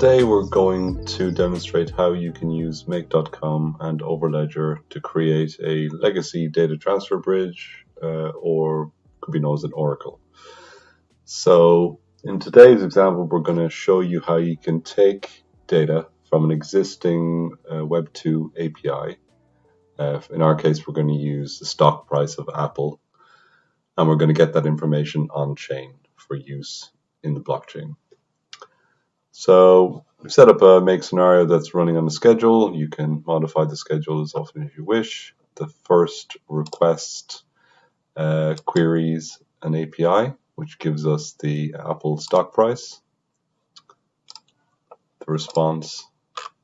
today we're going to demonstrate how you can use Make.com and Overledger to create a legacy data transfer bridge, or could be known as an Oracle. So in today's example, we're going to show you how you can take data from an existing Web 2 API. In our case, we're going to use the stock price of Apple, and we're going to get that information on-chain for use in the blockchain. So we've set up a make scenario that's running on a schedule. You can modify the schedule as often as you wish. The first request queries an API, which gives us the Apple stock price. The response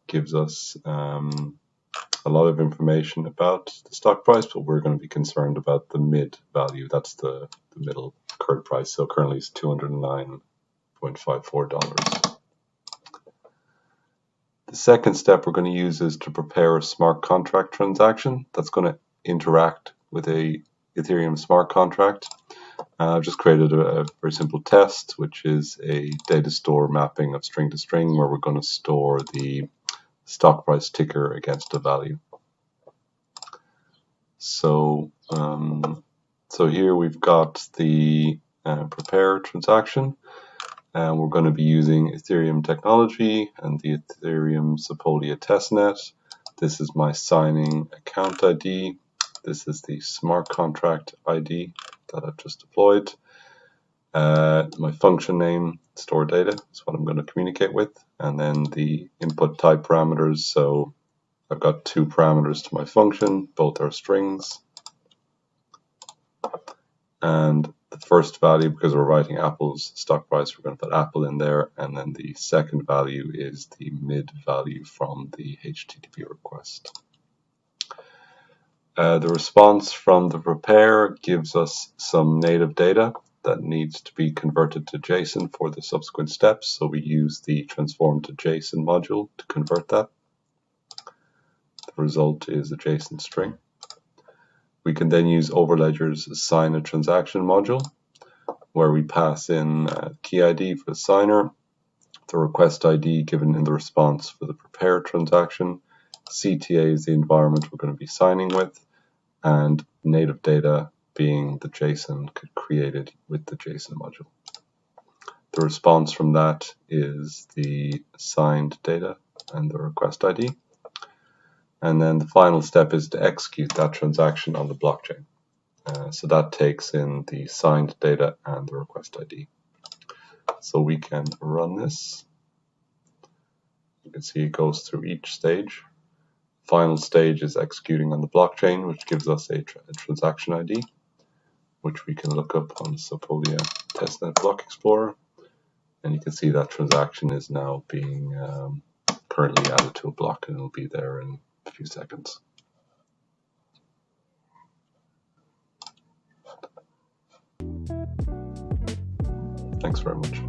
gives us a lot of information about the stock price, but we're going to be concerned about the mid value. That's the middle current price. So currently it's $209.54. The second step we're going to use is to prepare a smart contract transaction that's going to interact with a Ethereum smart contract. I've just created a very simple test, which is a data store mapping of string to string, where we're going to store the stock price ticker against a value. So, here we've got the prepare transaction. And we're going to be using Ethereum technology and the Ethereum Sepolia testnet. This is my signing account ID. This is the smart contract ID that I've just deployed. My function name, store data, is what I'm going to communicate with. And then the input type parameters. So I've got two parameters to my function. Both are strings. And the first value, because we're writing Apple's stock price, we're going to put Apple in there, and then the second value is the mid value from the HTTP request. The response from the prepare gives us some native data that needs to be converted to JSON for the subsequent steps, so we use the transform to JSON module to convert that. The result is a JSON string. We can then use Overledger's sign a transaction module, where we pass in key ID for the signer, the request ID given in the response for the prepare transaction, CTA is the environment we're going to be signing with, and native data being the JSON created with the JSON module. The response from that is the signed data and the request ID. And then the final step is to execute that transaction on the blockchain. So that takes in the signed data and the request ID. So we can run this. You can see it goes through each stage. Final stage is executing on the blockchain, which gives us a transaction ID, which we can look up on the Sepolia testnet block explorer. And you can see that transaction is now being currently added to a block, and it'll be there in a few seconds. Thanks very much.